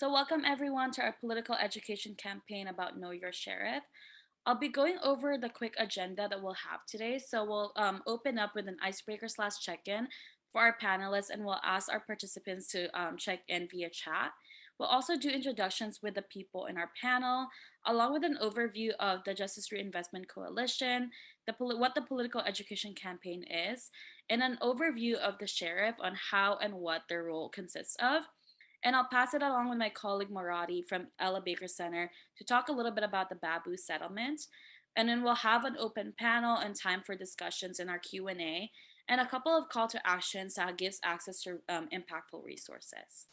So, welcome everyone to our political education campaign about Know Your Sheriff. I'll be going over the quick agenda that we'll have today. So, we'll open up with an icebreaker slash check in for our panelists, and we'll ask our participants to check in via chat. We'll also do introductions with the people in our panel, along with an overview of the Justice Reinvestment Coalition, what the political education campaign is, and an overview of the sheriff on how and what their role consists of. And I'll pass it along with my colleague Marati from Ella Baker Center to talk a little bit about the Baboon Settlement. And then we'll have an open panel and time for discussions in our Q&A and a couple of call to actions that gives access to impactful resources.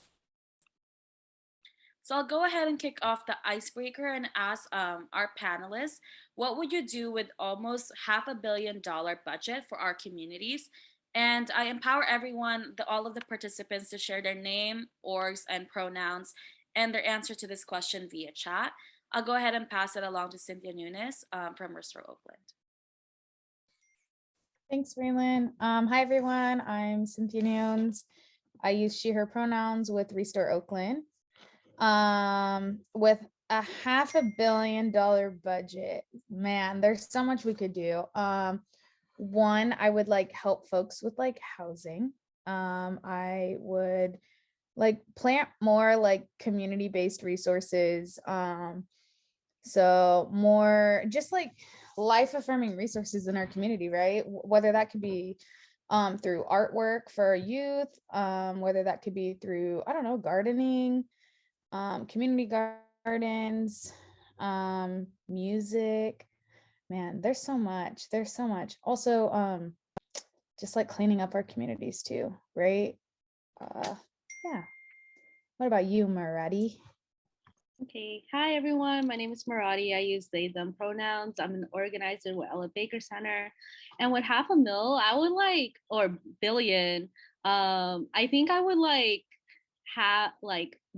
So I'll go ahead and kick off the icebreaker and ask our panelists, what would you do with almost $500 million budget for our communities? And I empower everyone, all of the participants, to share their name, orgs, and pronouns, and their answer to this question via chat. I'll go ahead and pass it along to Cynthia Nunes from Restore Oakland. Thanks, Raylan. Hi, everyone. I'm Cynthia Nunes. I use she, her pronouns with Restore Oakland. With a $500 million budget, man, there's so much we could do. One, I would help folks with housing. I would plant more community-based resources. So more just life-affirming resources in our community, right? Whether that could be through artwork for our youth, whether that could be through, I don't know, gardening, community gardens, music. Man, there's so much. Also, just cleaning up our communities too, right? Yeah. What about you, Marati? Okay. Hi, everyone. My name is Marati. I use they, them pronouns. I'm an organizer with Ella Baker Center. And with $500 million, I would or billion, I think I would have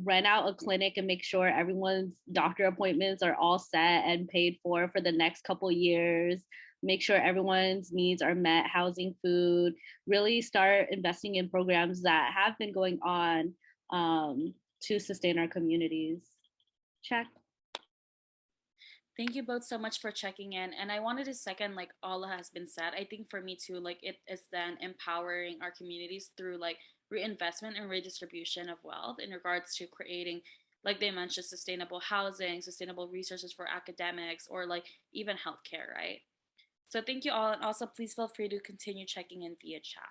rent out a clinic and make sure everyone's doctor appointments are all set and paid for the next couple years. Make sure everyone's needs are met, housing, food, really start investing in programs that have been going on to sustain our communities. Check. Thank you both so much for checking in. And I wanted to second all has been said. I think for me too, it is then empowering our communities through reinvestment and redistribution of wealth in regards to creating, like they mentioned, sustainable housing, sustainable resources for academics, or even healthcare, right? So thank you all, and also please feel free to continue checking in via chat.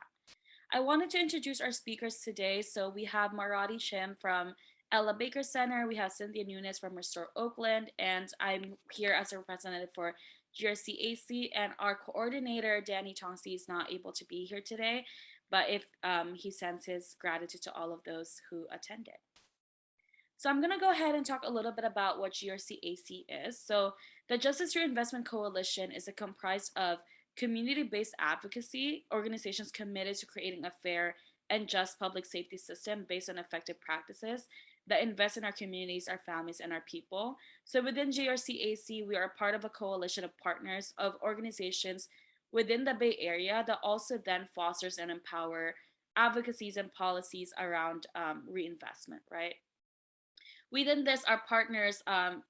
I wanted to introduce our speakers today. So we have Marati Chim from Ella Baker Center, we have Cynthia Nunes from Restore Oakland, and I'm here as a representative for GRCAC, and our coordinator, Danny Tongsi, is not able to be here today, but if he sends his gratitude to all of those who attended. So I'm going to go ahead and talk a little bit about what GRCAC is. So the Justice Reinvestment Coalition is comprised of community-based advocacy organizations committed to creating a fair and just public safety system based on effective practices that invest in our communities, our families, and our people. So within JRCAC, we are part of a coalition of partners of organizations within the Bay Area that also then fosters and empower advocacies and policies around reinvestment, right? Within this, our partners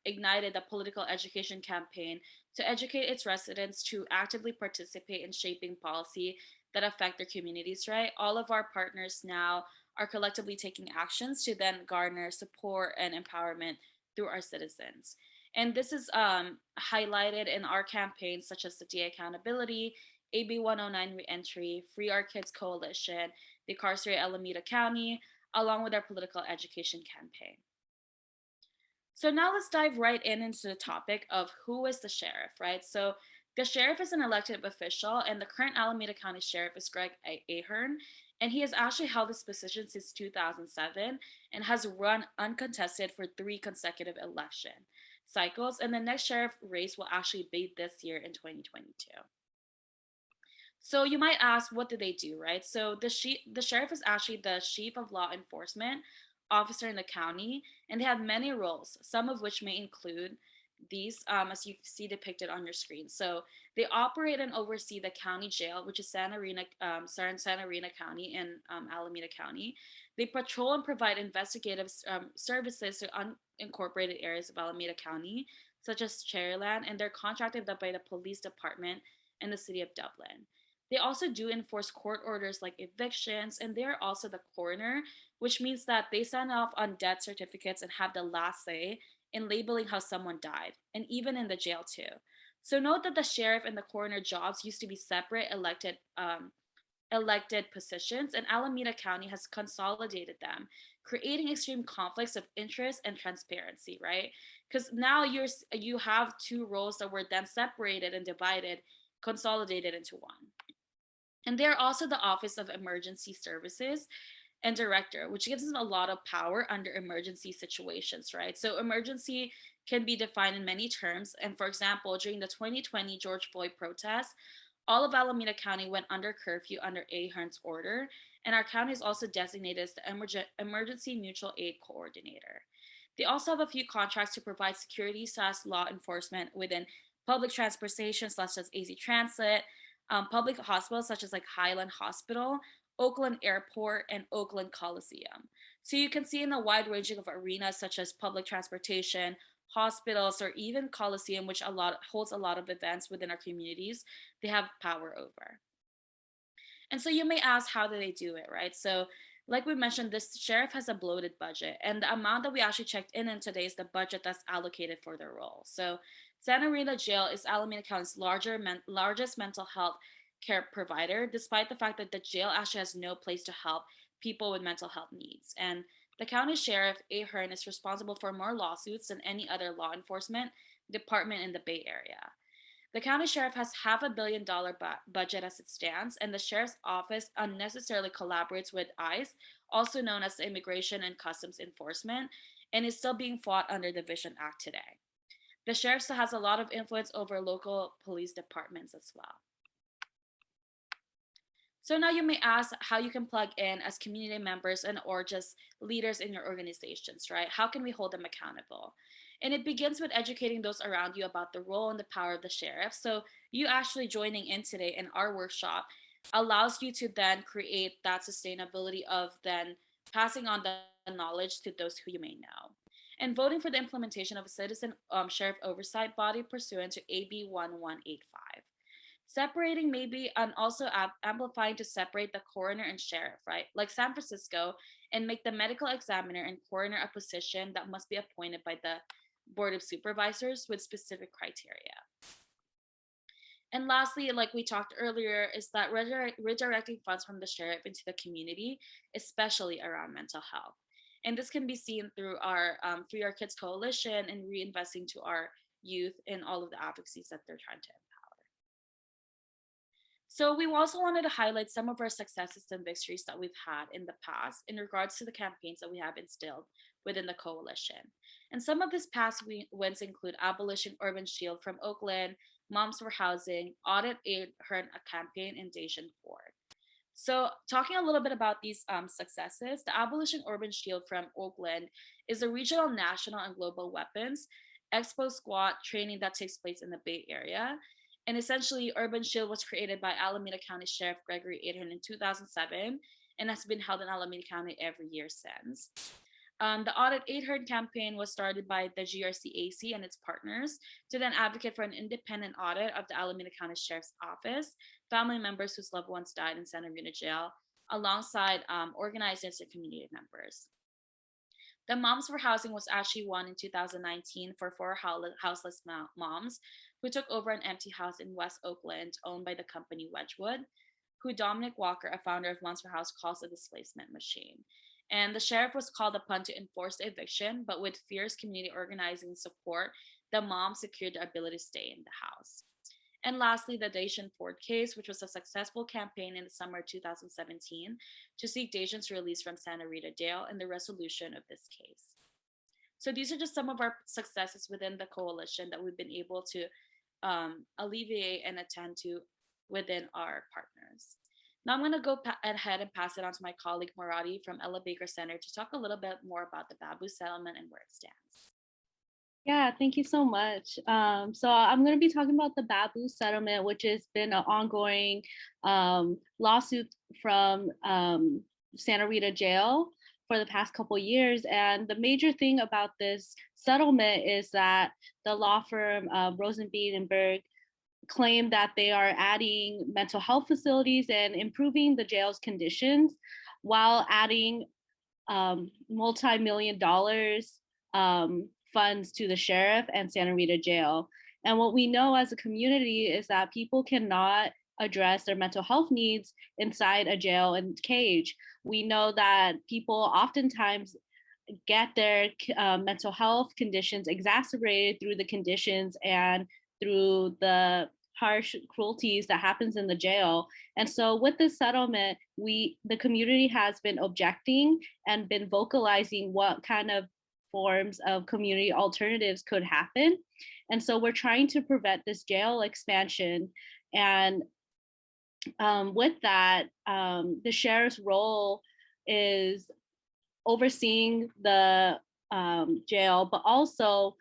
ignited the political education campaign to educate its residents to actively participate in shaping policy that affect their communities, right? All of our partners now are collectively taking actions to then garner support and empowerment through our citizens. And this is highlighted in our campaigns such as the DA Accountability, AB 109 Reentry, Free Our Kids Coalition, the Incarcerate Alameda County, along with our political education campaign. So now let's dive right into the topic of who is the sheriff, right? So the sheriff is an elected official, and the current Alameda County Sheriff is Greg Ahern, and he has actually held this position since 2007 and has run uncontested for 3 consecutive election cycles, and the next sheriff race will actually be this year in 2022. So you might ask, what do they do, right? So the sheriff is actually the chief of law enforcement officer in the county, and they have many roles, some of which may include these, as you see depicted on your screen. So they operate and oversee the county jail, which is Santa Rita County in Alameda County. They patrol and provide investigative services to unincorporated areas of Alameda County, such as Cherryland, and they're contracted by the police department and the city of Dublin. They also do enforce court orders like evictions, and they're also the coroner, which means that they sign off on death certificates and have the last say in labeling how someone died, and even in the jail too. So note that the sheriff and the coroner jobs used to be separate elected positions, and Alameda County has consolidated them, creating extreme conflicts of interest and transparency, right? Because now you have two roles that were then separated and divided, consolidated into one. And they're also the Office of Emergency Services and Director, which gives them a lot of power under emergency situations, right? So, emergency can be defined in many terms. And for example, during the 2020 George Floyd protests, all of Alameda County went under curfew under Ahern's order. And our county is also designated as the Emergency Mutual Aid Coordinator. They also have a few contracts to provide security / law enforcement within public transportation, such as AC Transit, public hospitals such as like Highland Hospital, Oakland Airport, and Oakland Coliseum. So you can see in the wide ranging of arenas such as public transportation, hospitals, or even Coliseum, which holds a lot of events within our communities, they have power over. And so you may ask, how do they do it, right? So, like we mentioned, this sheriff has a bloated budget, and the amount that we actually checked in today is the budget that's allocated for their role. So, Santa Rita Jail is Alameda County's largest mental health care provider, despite the fact that the jail actually has no place to help people with mental health needs. And the county sheriff, Ahern, is responsible for more lawsuits than any other law enforcement department in the Bay Area. The county sheriff has $500 million budget as it stands, and the sheriff's office unnecessarily collaborates with ICE, also known as the Immigration and Customs Enforcement, and is still being fought under the Vision Act today. The sheriff still has a lot of influence over local police departments as well. So now you may ask how you can plug in as community members and or just leaders in your organizations, right? How can we hold them accountable? And it begins with educating those around you about the role and the power of the sheriff. So you actually joining in today in our workshop allows you to then create that sustainability of then passing on the knowledge to those who you may know. And voting for the implementation of a citizen sheriff oversight body pursuant to AB 1185. Separating maybe and also amplifying to separate the coroner and sheriff, right? Like San Francisco, and make the medical examiner and coroner a position that must be appointed by the board of supervisors with specific criteria. And lastly, like we talked earlier, is that redirecting funds from the sheriff into the community, especially around mental health. And this can be seen through our Free Our Kids Coalition and reinvesting to our youth in all of the advocacies that they're trying to empower. So we also wanted to highlight some of our successes and victories that we've had in the past in regards to the campaigns that we have instilled within the coalition. And some of these past wins include Abolition Urban Shield from Oakland, Moms for Housing, Audit Ahern campaign, and Dacian Ford. So talking a little bit about these successes, the Abolition Urban Shield from Oakland is a regional, national, and global weapons expo squad training that takes place in the Bay Area. And essentially, Urban Shield was created by Alameda County Sheriff Gregory Ahern in 2007 and has been held in Alameda County every year since. The Audit Ahern campaign was started by the GRCAC and its partners to then advocate for an independent audit of the Alameda County Sheriff's Office, family members whose loved ones died in Santa Rita Jail, alongside organizers and community members. The Moms for Housing was actually won in 2019 for four houseless moms who took over an empty house in West Oakland owned by the company Wedgwood, who Dominic Walker, a founder of Moms for House, calls a displacement machine. And the sheriff was called upon to enforce the eviction, but with fierce community organizing support, the mom secured the ability to stay in the house. And lastly, the Dacian Ford case, which was a successful campaign in the summer of 2017 to seek Dacian's release from Santa Rita Jail and the resolution of this case. So these are just some of our successes within the coalition that we've been able to alleviate and attend to within our partners. Now I'm going to go ahead and pass it on to my colleague Marati from Ella Baker Center to talk a little bit more about the Baboon Settlement and where it stands. Yeah, thank you so much. So I'm going to be talking about the Baboon Settlement, which has been an ongoing lawsuit from Santa Rita Jail for the past couple years. And the major thing about this settlement is that the law firm Rosenbein and Berg claim that they are adding mental health facilities and improving the jail's conditions while adding multi-million dollars funds to the sheriff and Santa Rita jail. And what we know as a community is that people cannot address their mental health needs inside a jail and cage. We know that people oftentimes get their mental health conditions exacerbated through the conditions and through the harsh cruelties that happens in the jail. And so with this settlement, the community has been objecting and been vocalizing what kind of forms of community alternatives could happen. And so we're trying to prevent this jail expansion. And with that, the sheriff's role is overseeing the jail, but also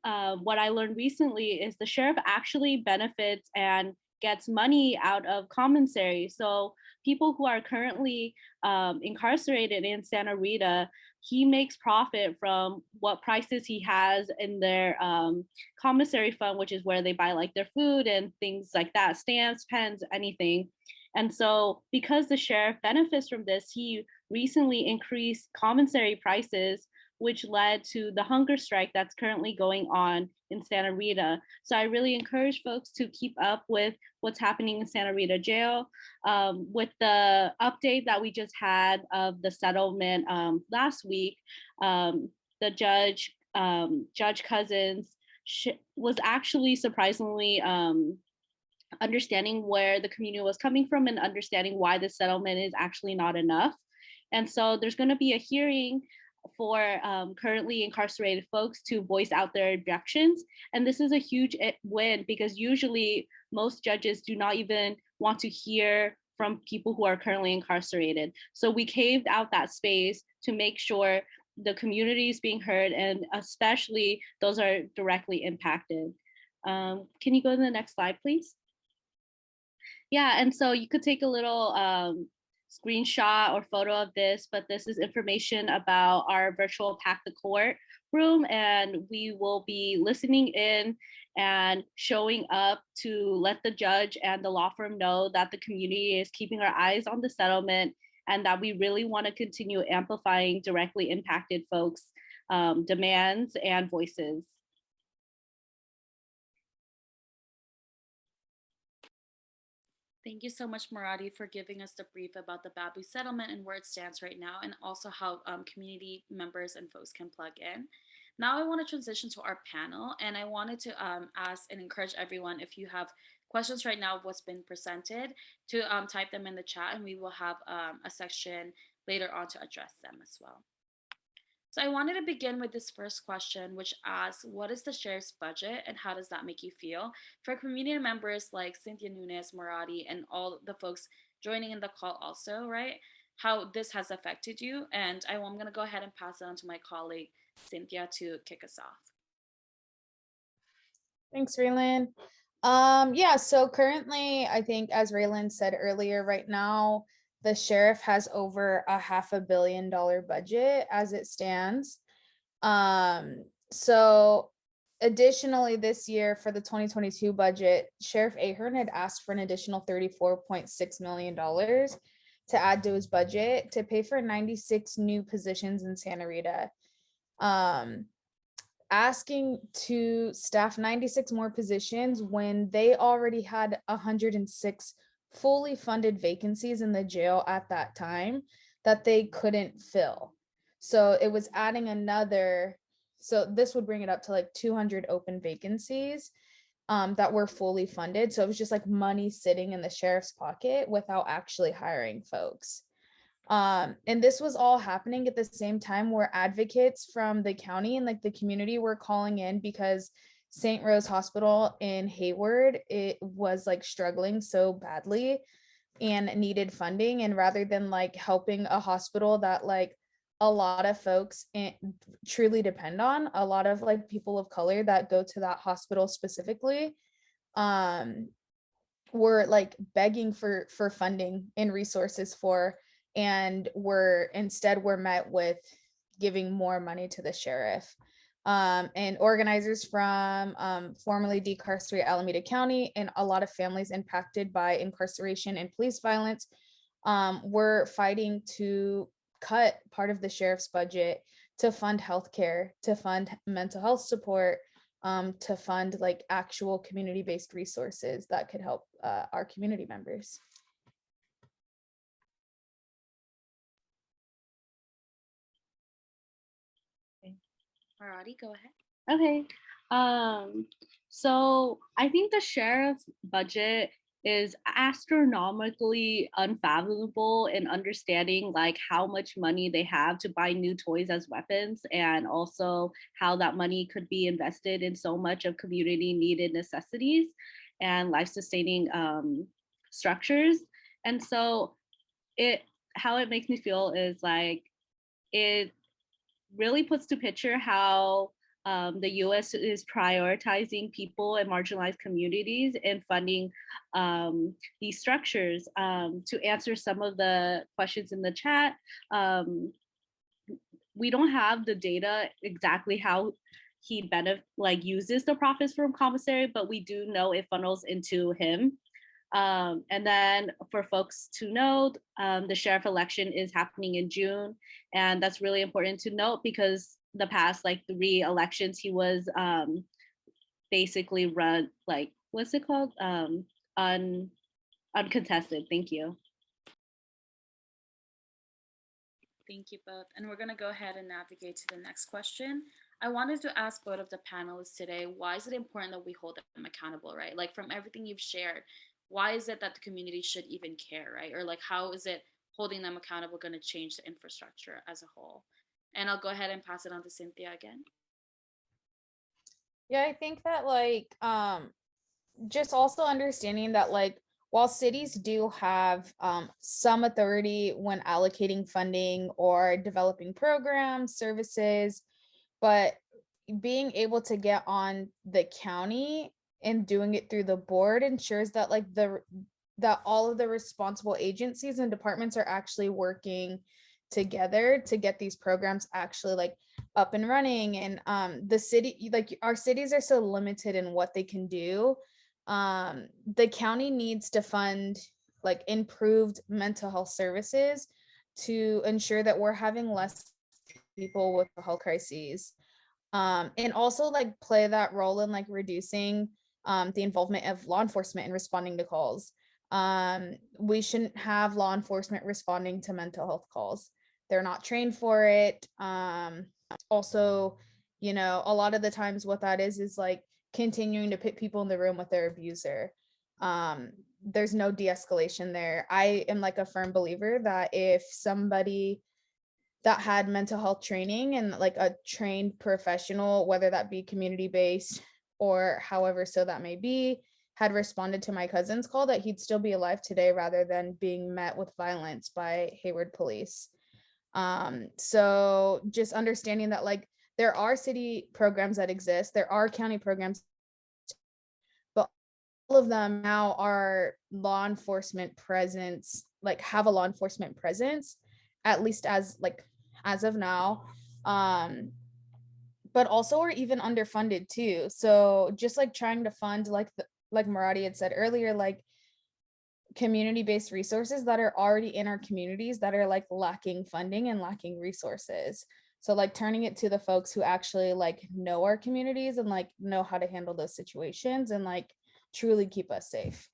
what I learned recently is the sheriff actually benefits and gets money out of commissary. So people who are currently incarcerated in Santa Rita, he makes profit from what prices he has in their commissary fund, which is where they buy like their food and things like that, stamps, pens, anything. And so because the sheriff benefits from this, he recently increased commissary prices, which led to the hunger strike that's currently going on in Santa Rita. So I really encourage folks to keep up with what's happening in Santa Rita jail. With the update that we just had of the settlement last week, the Judge Cousins, was actually surprisingly understanding where the community was coming from and understanding why the settlement is actually not enough. And so there's going to be a hearing for currently incarcerated folks to voice out their objections. And this is a huge win because usually most judges do not even want to hear from people who are currently incarcerated. So we caved out that space to make sure the community is being heard, and especially those are directly impacted. Can you go to the next slide, please? Yeah, and so you could take a little screenshot or photo of this, but this is information about our virtual Pack the Court room, and we will be listening in and showing up to let the judge and the law firm know that the community is keeping our eyes on the settlement and that we really want to continue amplifying directly impacted folks' demands and voices. Thank you so much, Maradi, for giving us the brief about the Babu settlement and where it stands right now, and also how community members and folks can plug in. Now, I want to transition to our panel, and I wanted to ask and encourage everyone, if you have questions right now of what's been presented, to type them in the chat, and we will have a section later on to address them as well. So I wanted to begin with this first question, which asks, what is the sheriff's budget and how does that make you feel? For community members like Cynthia Nunes, Maradi, and all the folks joining in the call also, right? How this has affected you. And I'm going to go ahead and pass it on to my colleague, Cynthia, to kick us off. Thanks, Raylan. Yeah, so currently, I think as Raylan said earlier, right now, the sheriff has over a $500 million budget as it stands. So additionally, this year for the 2022 budget, Sheriff Ahern had asked for an additional $34.6 million to add to his budget to pay for 96 new positions in Santa Rita. Asking to staff 96 more positions when they already had 106 fully funded vacancies in the jail at that time that they couldn't fill. So it was adding another, so this would bring it up to like 200 open vacancies that were fully funded. So it was just like money sitting in the sheriff's pocket without actually hiring folks. And this was all happening at the same time where advocates from the county and like the community were calling in because St. Rose Hospital in Hayward, it was like struggling so badly and needed funding. And rather than like helping a hospital that like a lot of folks truly depend on, a lot of like people of color that go to that hospital specifically, um were like begging for funding and resources for, and were met with giving more money to the sheriff. And organizers from formerly decarcerated Alameda County and a lot of families impacted by incarceration and police violence were fighting to cut part of the sheriff's budget to fund healthcare, to fund mental health support, to fund like actual community-based resources that could help our community members. Marati, go ahead. Okay. So I think the sheriff's budget is astronomically unfathomable in understanding like how much money they have to buy new toys as weapons, and also how that money could be invested in so much of community needed necessities and life sustaining structures. And so it how it makes me feel is like it really puts to picture how the US is prioritizing people and marginalized communities and funding these structures. To answer some of the questions in the chat, we don't have the data exactly how he uses the profits from commissary, but we do know it funnels into him. And then for folks to know, the sheriff election is happening in June. And that's really important to note because the past like 3 elections, he was basically run like, what's it called? Uncontested. Thank you. Thank you both. And we're going to go ahead and navigate to the next question. I wanted to ask both of the panelists today, why is it important that we hold them accountable, right? Like from everything you've shared, why is it that the community should even care, right? Or like, how is it holding them accountable going to change the infrastructure as a whole? And I'll go ahead and pass it on to Cynthia again. Yeah, I think that like just also understanding that like while cities do have some authority when allocating funding or developing programs, services, but being able to get on the county and doing it through the board ensures that like that all of the responsible agencies and departments are actually working together to get these programs actually like up and running. And the city, like our cities are so limited in what they can do. The county needs to fund like improved mental health services to ensure that we're having less people with health crises, and also like play that role in like reducing the involvement of law enforcement in responding to calls. We shouldn't have law enforcement responding to mental health calls. They're not trained for it. Also, you know, a lot of the times what that is like continuing to put people in the room with their abuser. There's no de-escalation there. I am like a firm believer that if somebody that had mental health training and like a trained professional, whether that be community based or however so that may be, had responded to my cousin's call, that he'd still be alive today rather than being met with violence by Hayward police. So just understanding that like there are city programs that exist, there are county programs, but all of them now are law enforcement presence, like have a law enforcement presence, at least as of now. But also are even underfunded too. So just like trying to fund like Marati had said earlier, like community-based resources that are already in our communities that are like lacking funding and lacking resources. So like turning it to the folks who actually like know our communities and like know how to handle those situations and like truly keep us safe.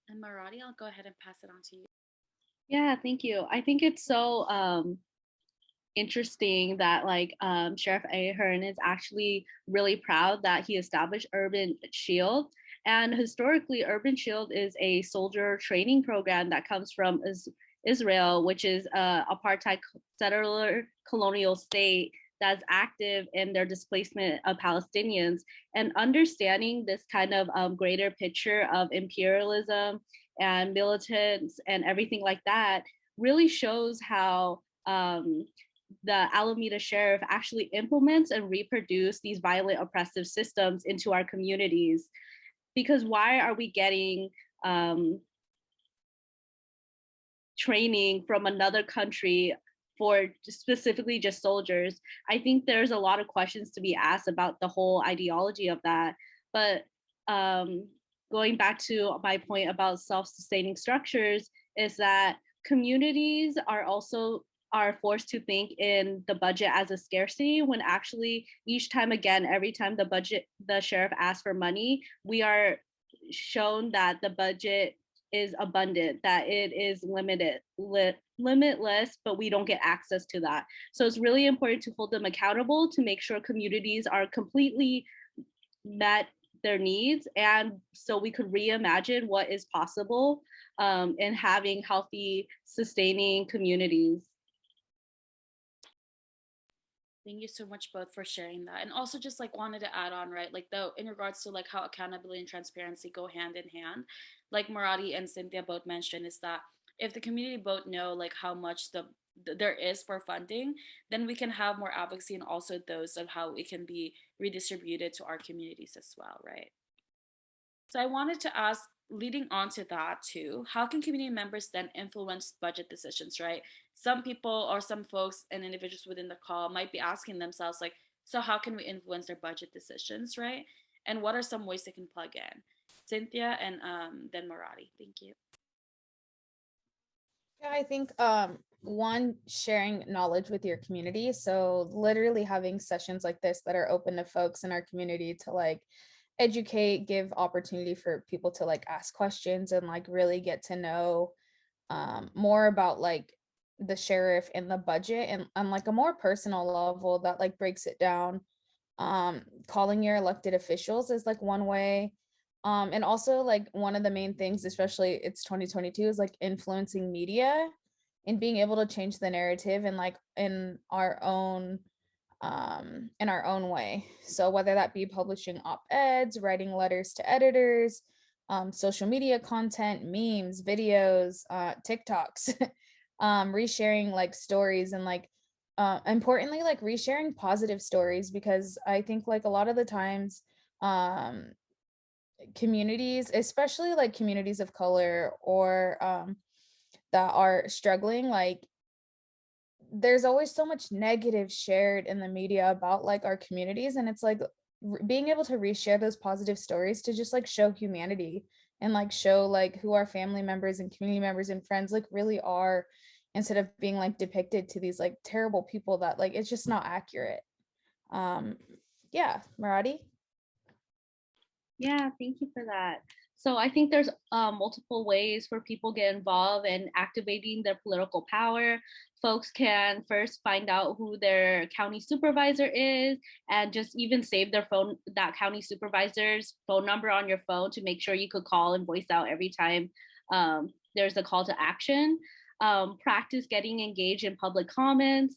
And Marati, I'll go ahead and pass it on to you. Yeah, thank you. I think it's so interesting that like Sheriff Ahern is actually really proud that he established Urban Shield. And historically, Urban Shield is a soldier training program that comes from Israel, which is a apartheid settler colonial state that's active in their displacement of Palestinians. And understanding this kind of greater picture of imperialism and militants and everything like that, really shows how the Alameda Sheriff actually implements and reproduce these violent oppressive systems into our communities. Because why are we getting training from another country for specifically just soldiers? I think there's a lot of questions to be asked about the whole ideology of that. But going back to my point about self-sustaining structures is that communities are forced to think in the budget as a scarcity, when actually each time, again, every time the sheriff asks for money, we are shown that the budget is abundant, that it is limitless, but we don't get access to that. So it's really important to hold them accountable to make sure communities are completely met their needs, and so we could reimagine what is possible in having healthy, sustaining communities. Thank you so much both for sharing that. And also just like wanted to add on, right? Like the in regards to like how accountability and transparency go hand in hand, like Marati and Cynthia both mentioned, is that if the community both know like how much there is for funding, then we can have more advocacy and also those of how it can be redistributed to our communities as well, right? So I wanted to ask, leading on to that too, how can community members then influence budget decisions, right? Some people or some folks and individuals within the call might be asking themselves, like, so how can we influence their budget decisions, right? And what are some ways they can plug in? Cynthia and then Marati. Thank you. Yeah, I think one, sharing knowledge with your community. So literally having sessions like this that are open to folks in our community to like educate, give opportunity for people to like ask questions and like really get to know more about like the sheriff and the budget, and on like a more personal level that like breaks it down. Calling your elected officials is like one way. And also like one of the main things, especially it's 2022, is like influencing media and being able to change the narrative and like in our own way. So whether that be publishing op-eds, writing letters to editors, social media content, memes, videos, TikToks, resharing like stories, and like importantly like resharing positive stories, because I think like a lot of the times um communities, especially like communities of color or that are struggling, like there's always so much negative shared in the media about like our communities, and it's like being able to reshare those positive stories to just like show humanity and like show like who our family members and community members and friends like really are, instead of being like depicted to these like terrible people that like it's just not accurate. um yeah, Marati. Yeah, thank you for that. So I think there's multiple ways for people get involved in activating their political power. Folks can first find out who their county supervisor is, and just even save that county supervisor's phone number on your phone to make sure you could call and voice out every time there's a call to action. Practice getting engaged in public comments.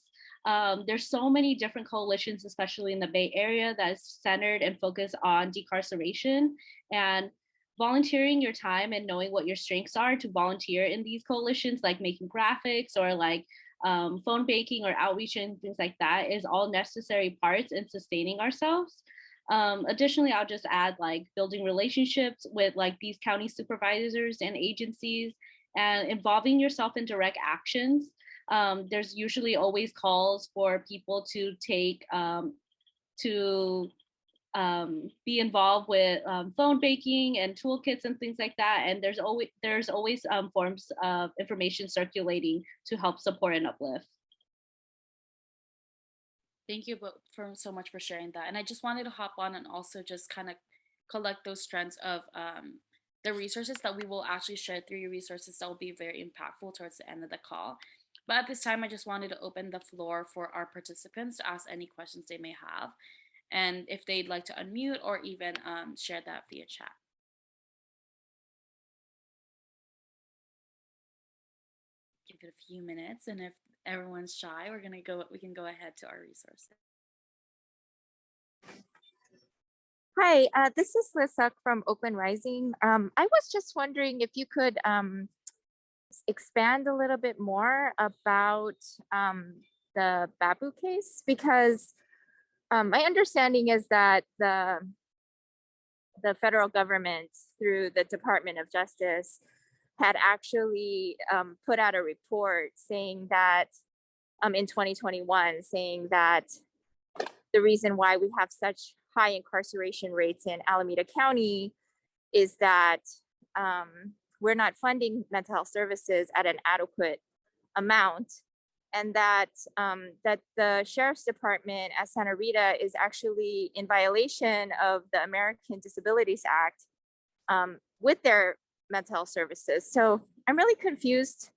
There's so many different coalitions, especially in the Bay Area, that's centered and focused on decarceration, and volunteering your time and knowing what your strengths are to volunteer in these coalitions, like making graphics or like phone banking or outreach and things like that, is all necessary parts in sustaining ourselves. Additionally, I'll just add like building relationships with like these county supervisors and agencies, and involving yourself in direct actions. There's usually always calls for people to to be involved with phone banking and toolkits and things like that. And there's always forms of information circulating to help support and uplift. Thank you for so much for sharing that. And I just wanted to hop on and also just kind of collect those trends of the resources that we will actually share, 3 resources that will be very impactful towards the end of the call. But at this time, I just wanted to open the floor for our participants to ask any questions they may have, and if they'd like to unmute or even share that via chat. Give it a few minutes, and if everyone's shy, we can go ahead to our resources. Hi, this is Lisa from Open Rising. I was just wondering if you could expand a little bit more about the Babu case? Because my understanding is that the federal government, through the Department of Justice, had actually put out a report saying that in 2021, saying that the reason why we have such high incarceration rates in Alameda County is that we're not funding mental health services at an adequate amount, and that that the sheriff's department at Santa Rita is actually in violation of the American Disabilities Act with their mental health services. So I'm really confused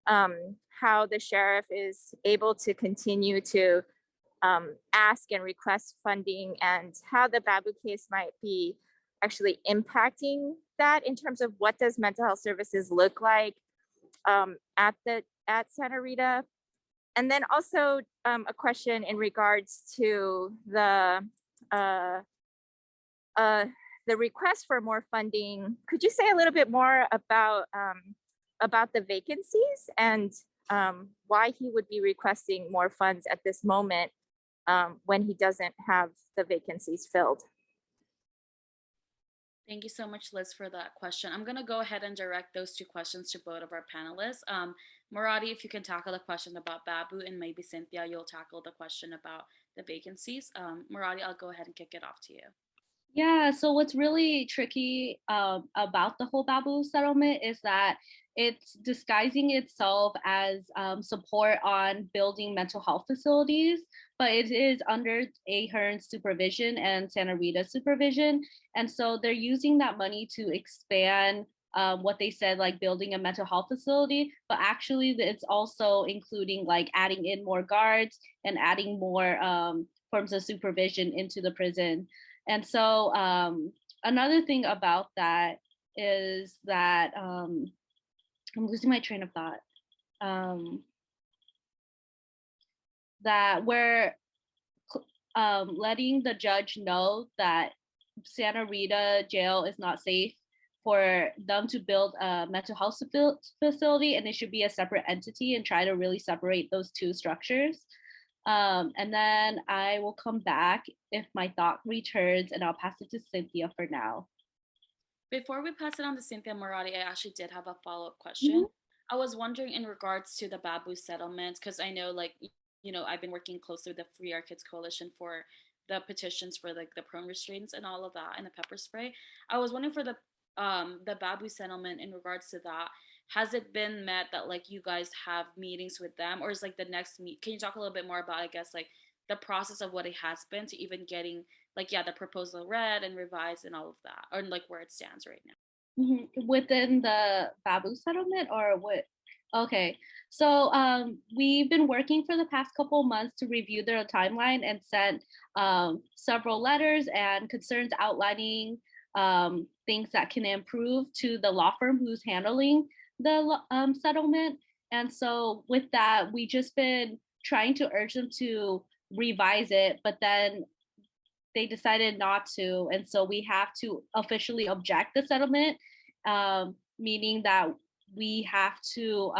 how the sheriff is able to continue to ask and request funding, and how the Babu case might be actually impacting that in terms of what does mental health services look like at Santa Rita. And then also a question in regards to the request for more funding. Could you say a little bit more about the vacancies and why he would be requesting more funds at this moment when he doesn't have the vacancies filled? Thank you so much, Liz, for that question. I'm going to go ahead and direct those two questions to both of our panelists. Muradi, if you can tackle the question about Babu, and maybe Cynthia, you'll tackle the question about the vacancies. Muradi, I'll go ahead and kick it off to you. Yeah, so what's really tricky about the whole Babu settlement is that it's disguising itself as support on building mental health facilities, but it is under Ahern's supervision and Santa Rita's supervision. And so they're using that money to expand what they said, like building a mental health facility, but actually it's also including like adding in more guards and adding more forms of supervision into the prison. And so another thing about that is that I'm losing my train of thought. That we're letting the judge know that Santa Rita jail is not safe for them to build a mental health facility, and it should be a separate entity, and try to really separate those two structures. And then I will come back if my thought returns, and I'll pass it to Cynthia for now. Before we pass it on to Cynthia Muradi, I actually did have a follow-up question. I was wondering in regards to the Babu settlement, because I know, like, I've been working closely with the Free Our Kids Coalition for the petitions for like the prone restraints and all of that, and the pepper spray. I was wondering for the Babu settlement, in regards to that, has it been met that like you guys have meetings with them, or is like the next meet? Can you talk a little bit more about, I guess, like the process of what it has been to even getting like the proposal read and revised and all of that, or like where it stands right now? Within the Babu settlement, or what? Okay, so we've been working for the past couple of months to review their timeline and sent several letters and concerns outlining things that can improve to the law firm who's handling the settlement. And so with that, we just been trying to urge them to revise it, but then they decided not to. And so we have to officially object the settlement, meaning that we have to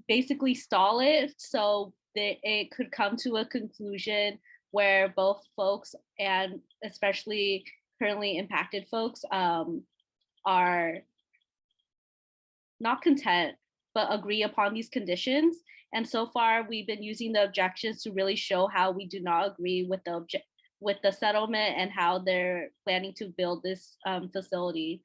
basically stall it so that it could come to a conclusion where both folks, and especially currently impacted folks, are not content, but agree upon these conditions. And so far, we've been using the objections to really show how we do not agree with the settlement and how they're planning to build this facility.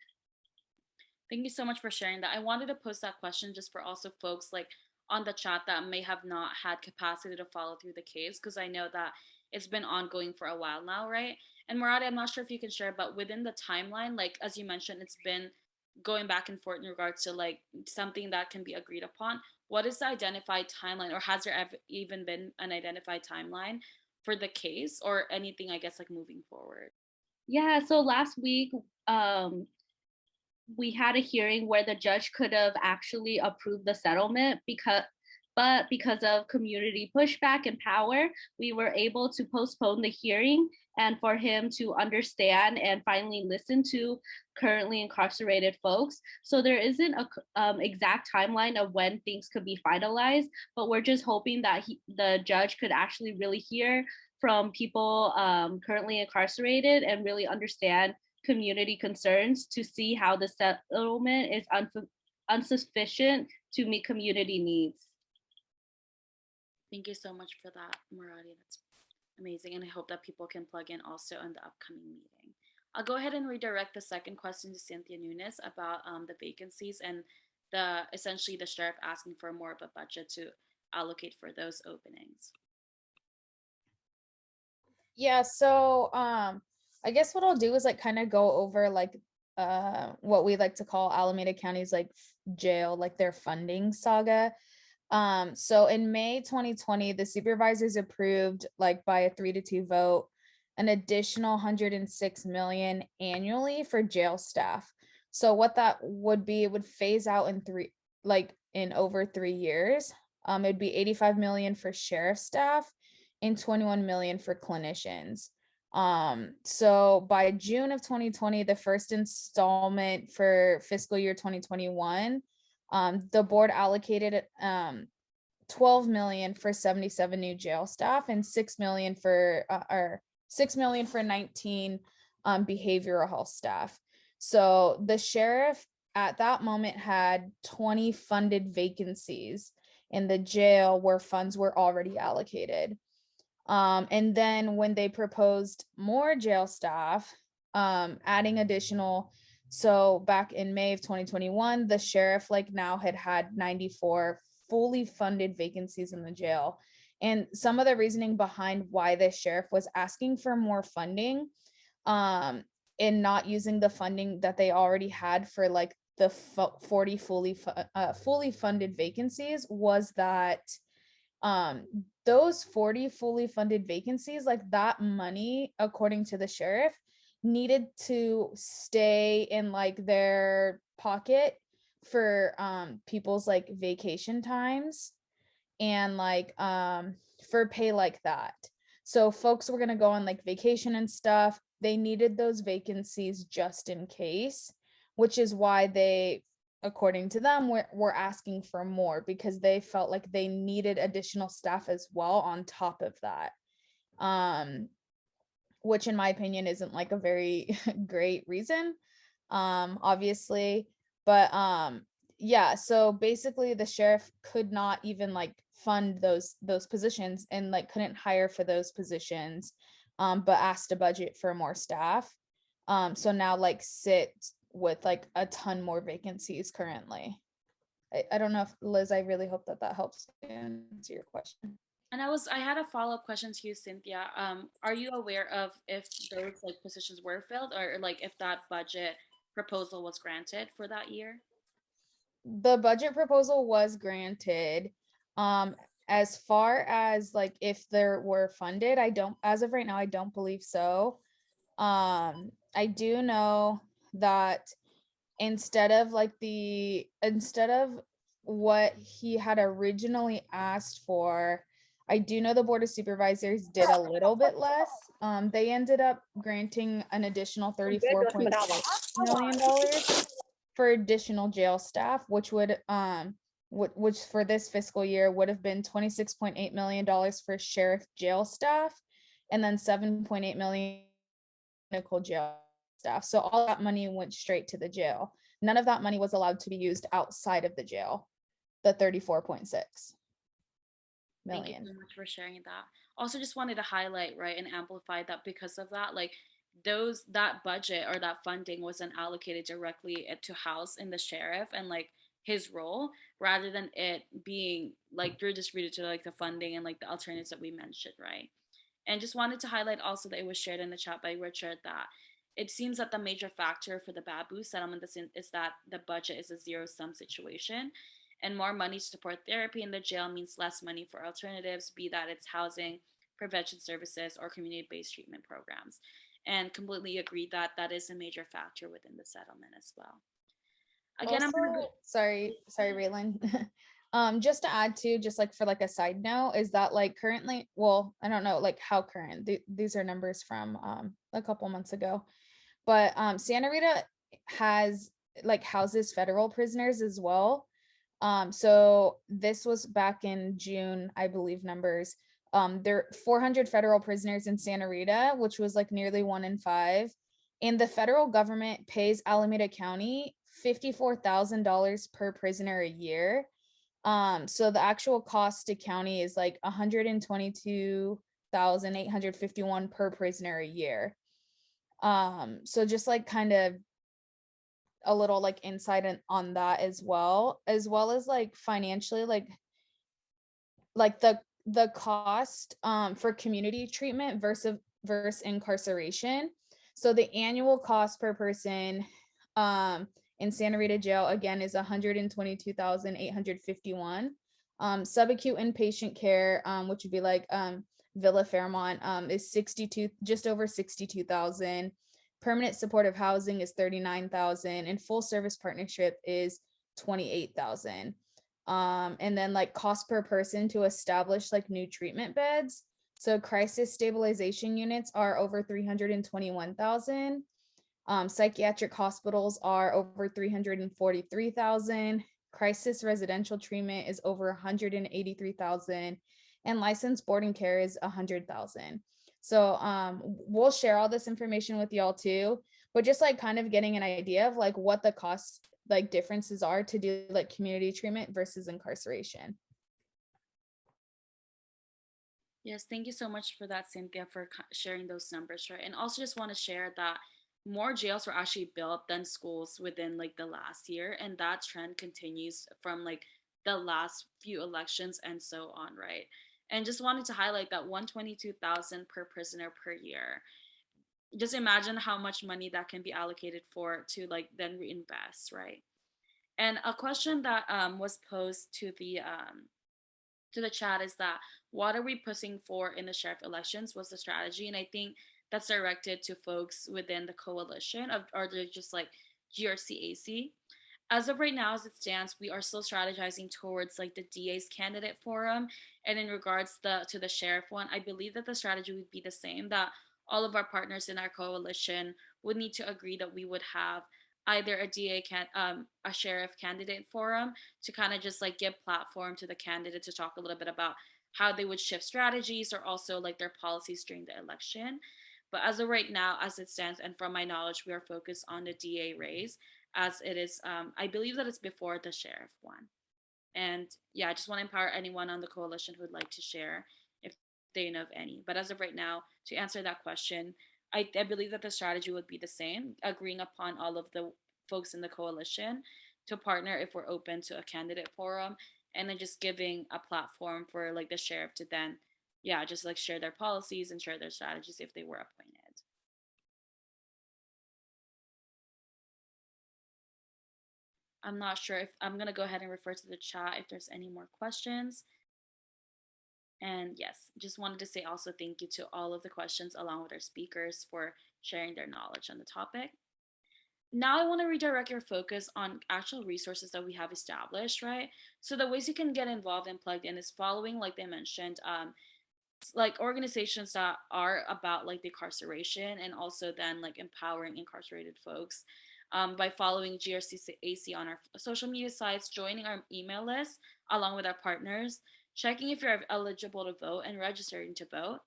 Thank you so much for sharing that. I wanted to post that question just for also folks like on the chat that may have not had capacity to follow through the case, because I know that it's been ongoing for a while now, right? And Muradi, I'm not sure if you can share, but within the timeline, like as you mentioned, it's been going back and forth in regards to like something that can be agreed upon. What is the identified timeline, or has there even been an identified timeline for the case, or anything, I guess, like moving forward? Yeah, so last week, we had a hearing where the judge could have actually approved the settlement, But because of community pushback and power, we were able to postpone the hearing and for him to understand and finally listen to currently incarcerated folks. So there isn't a exact timeline of when things could be finalized, but we're just hoping that the judge could actually really hear from people currently incarcerated and really understand community concerns to see how the settlement is insufficient to meet community needs. Thank you so much for that, Muradi. That's amazing. And I hope that people can plug in also in the upcoming meeting. I'll go ahead and redirect the second question to Cynthia Nunes about the vacancies and essentially the sheriff asking for more of a budget to allocate for those openings. Yeah, so I guess what I'll do is like kind of go over like what we like to call Alameda County's like jail, like their funding saga. So in May 2020, the supervisors approved like by a 3-2 vote an additional 106 million annually for jail staff. So what that would be, it would phase out in over 3 years. It'd be 85 million for sheriff staff and 21 million for clinicians. So by June of 2020, the first installment for fiscal year 2021, the board allocated 12 million for 77 new jail staff and 6 million for 19 behavioral health staff. So the sheriff at that moment had 20 funded vacancies in the jail where funds were already allocated. And then when they proposed more jail staff, adding additional, so back in May of 2021, the sheriff like now had 94 fully funded vacancies in the jail. And some of the reasoning behind why the sheriff was asking for more funding, and not using the funding that they already had for like the 40 fully funded vacancies was that those 40 fully funded vacancies, like that money, according to the sheriff, needed to stay in like their pocket for people's like vacation times and like for pay like that. So folks were going to go on like vacation and stuff. They needed those vacancies just in case, which is why they, according to them, were asking for more because they felt like they needed additional staff as well on top of that. Which in my opinion isn't like a very great reason, obviously. But yeah, so basically the sheriff could not even like fund those positions and like couldn't hire for those positions, but asked a budget for more staff. So now like sit with like a ton more vacancies currently. I don't know if Liz, I really hope that helps answer your question. And I had a follow-up question to you, Cynthia. Are you aware of if those like positions were filled or like if that budget proposal was granted for that year? The budget proposal was granted. As far as like if there were funded, I don't, as of right now, I don't believe so. I do know that instead of what he had originally asked for, I do know the Board of Supervisors did a little bit less. They ended up granting an additional $34.6 million for additional jail staff, which would which for this fiscal year would have been $26.8 million for sheriff jail staff and then $7.8 million clinical jail staff. So all that money went straight to the jail. None of that money was allowed to be used outside of the jail, the 34.6 million. Thank you so much for sharing that. Also just wanted to highlight, right, and amplify that because of that, like that budget or that funding wasn't allocated directly to house in the sheriff and like his role rather than it being like redistributed to like the funding and like the alternatives that we mentioned, right? And just wanted to highlight also that it was shared in the chat by Richard that it seems that the major factor for the Baboon settlement is that the budget is a zero-sum situation, and more money to support therapy in the jail means less money for alternatives, be that it's housing, prevention services, or community-based treatment programs. And completely agree that that is a major factor within the settlement as well. Again, also, sorry, Raylan. Just to add to, just like for like a side note, is that like currently, well, I don't know like how current, these are numbers from a couple months ago, but Santa Rita has like houses federal prisoners as well. So this was back in June, I believe numbers. There are 400 federal prisoners in Santa Rita, which was like nearly 1 in 5. And the federal government pays Alameda County $54,000 per prisoner a year. So the actual cost to county is like 122,851 per prisoner a year. So just like kind of a little like insight on that as well as like financially, like the cost for community treatment versus incarceration. So the annual cost per person in Santa Rita jail again is 122,851. Subacute inpatient care, which would be like Villa Fairmont, is 62, just over 62,000. Permanent supportive housing is 39,000, and full service partnership is 28,000. And then like cost per person to establish like new treatment beds. So crisis stabilization units are over 321,000. Psychiatric hospitals are over 343,000. Crisis residential treatment is over 183,000, and licensed boarding care is 100,000. So we'll share all this information with y'all too, but just like kind of getting an idea of like what the cost like differences are to do like community treatment versus incarceration. Yes, thank you so much for that, Cynthia, for sharing those numbers, right? And also just want to share that more jails were actually built than schools within like the last year, and that trend continues from like the last few elections and so on, right? And just wanted to highlight that 122,000 per prisoner per year. Just imagine how much money that can be allocated for to like then reinvest, right? And a question that was posed to the chat is that what are we pushing for in the sheriff elections? What's the strategy? And I think that's directed to folks within the coalition of, or they're just like GRCAC. As of right now, as it stands, we are still strategizing towards like the DA's candidate forum. And in regards to the sheriff one, I believe that the strategy would be the same, that all of our partners in our coalition would need to agree that we would have either a sheriff candidate forum to kind of just like give platform to the candidate to talk a little bit about how they would shift strategies or also like their policies during the election. But as of right now, as it stands, and from my knowledge, we are focused on the DA race as it is. I believe that it's before the sheriff one. And yeah, I just want to empower anyone on the coalition who would like to share if they know of any. But as of right now, to answer that question, I believe that the strategy would be the same, agreeing upon all of the folks in the coalition to partner if we're open to a candidate forum, and then just giving a platform for like the sheriff to then, yeah, just like share their policies and share their strategies if they were appointed. I'm not sure if I'm going to go ahead and refer to the chat if there's any more questions. And yes, just wanted to say also thank you to all of the questions along with our speakers for sharing their knowledge on the topic. Now I want to redirect your focus on actual resources that we have established, right? So the ways you can get involved and plugged in is following, like they mentioned, like organizations that are about like decarceration and also then like empowering incarcerated folks, by following GRCAC on our social media sites, joining our email list along with our partners, checking if you're eligible to vote and registering to vote.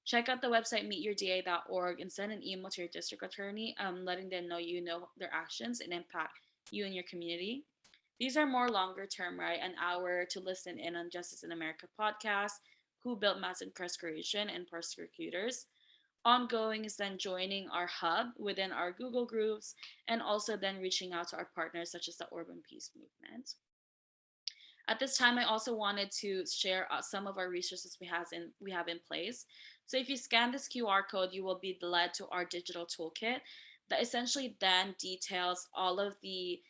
Check out the website meetyourda.org and send an email to your district attorney, letting them know you know their actions and impact you and your community. These are more longer term, right? An hour to listen in on Justice in America podcast, Who Built Mass Incarceration and Persecutors. Ongoing is then joining our hub within our Google groups and also then reaching out to our partners such as the Urban Peace Movement. At this time, I also wanted to share some of our resources we have in place. So if you scan this QR code, you will be led to our digital toolkit that essentially then details all of the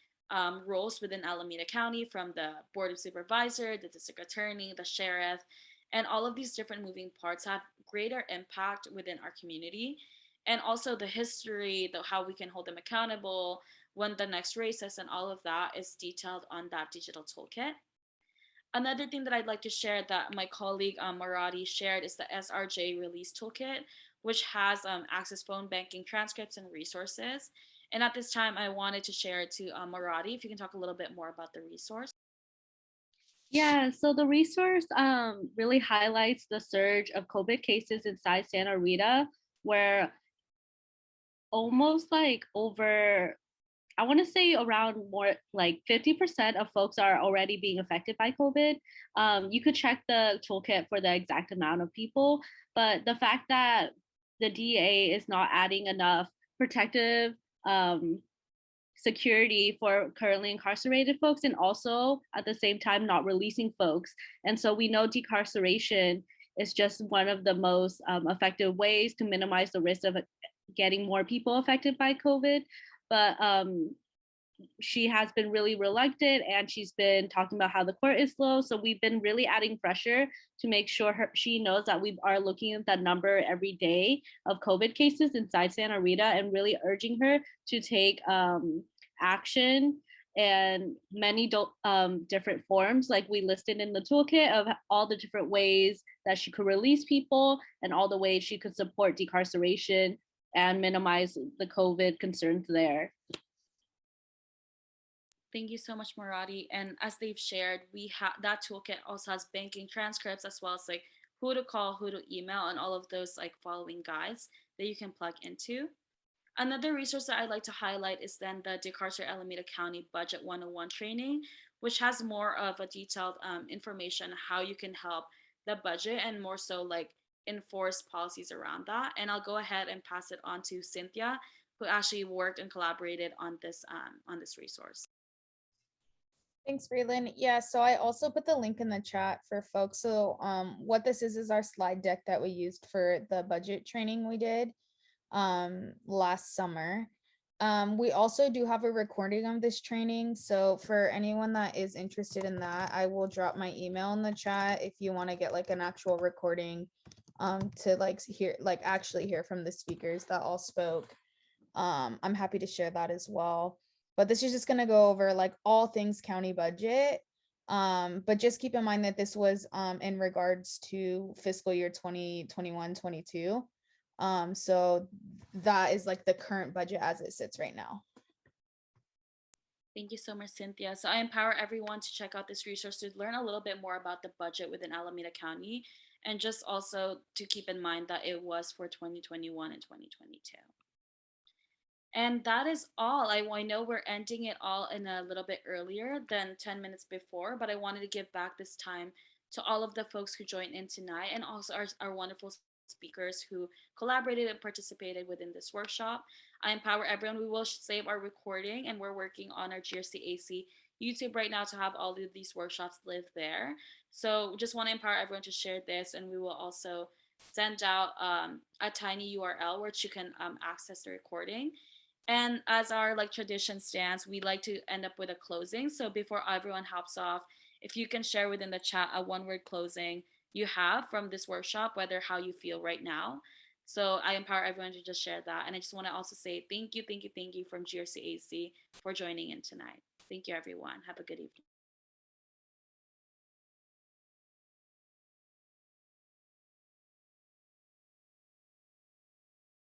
roles within Alameda County, from the Board of Supervisor, the District Attorney, the Sheriff, and all of these different moving parts have greater impact within our community. And also the history, how we can hold them accountable, when the next race is, and all of that is detailed on that digital toolkit. Another thing that I'd like to share that my colleague Marati shared is the SRJ release toolkit, which has access phone banking transcripts and resources. And at this time, I wanted to share it to Marati. If you can talk a little bit more about the resource. Yeah, so the resource really highlights the surge of COVID cases inside Santa Rita, where almost like over, I want to say around more like 50% of folks are already being affected by COVID. You could check the toolkit for the exact amount of people, but the fact that the DA is not adding enough protective security for currently incarcerated folks, and also at the same time not releasing folks. And so we know decarceration is just one of the most effective ways to minimize the risk of getting more people affected by COVID. But she has been really reluctant, and she's been talking about how the court is slow. So we've been really adding pressure to make sure she knows that we are looking at that number every day of COVID cases inside Santa Rita, and really urging her to take action and many different forms, like we listed in the toolkit, of all the different ways that she could release people and all the ways she could support decarceration and minimize the COVID concerns there. Thank you so much, Marati. And as they've shared, we have that toolkit also has banking transcripts as well as like who to call, who to email, and all of those like following guides that you can plug into. Another resource that I'd like to highlight is then the Decarcer Alameda County Budget 101 training, which has more of a detailed information how you can help the budget and more so like enforce policies around that. And I'll go ahead and pass it on to Cynthia, who actually worked and collaborated on this resource. Thanks, Raylan. Yeah, so I also put the link in the chat for folks. So what this is our slide deck that we used for the budget training we did last summer. We also do have a recording of this training. So for anyone that is interested in that, I will drop my email in the chat if you want to get like an actual recording to like hear, like actually hear from the speakers that all spoke. I'm happy to share that as well. But this is just going to go over like all things county budget. But just keep in mind that this was in regards to fiscal year 2021-22. So that is like the current budget as it sits right now. Thank you so much, Cynthia. So I empower everyone to check out this resource to learn a little bit more about the budget within Alameda County, and just also to keep in mind that it was for 2021 and 2022. And that is all. I know we're ending it all in a little bit earlier than 10 minutes before, but I wanted to give back this time to all of the folks who joined in tonight, and also our wonderful speakers who collaborated and participated within this workshop. I empower everyone. We will save our recording, and we're working on our GRCAC YouTube right now to have all of these workshops live there. So just want to empower everyone to share this, and we will also send out a tiny URL where you can access the recording. And as our like tradition stands, we like to end up with a closing. So before everyone hops off, if you can share within the chat a one-word closing you have from this workshop, whether how you feel right now. So I empower everyone to just share that. And I just want to also say thank you from GRCAC for joining in tonight. Thank you, everyone. Have a good evening.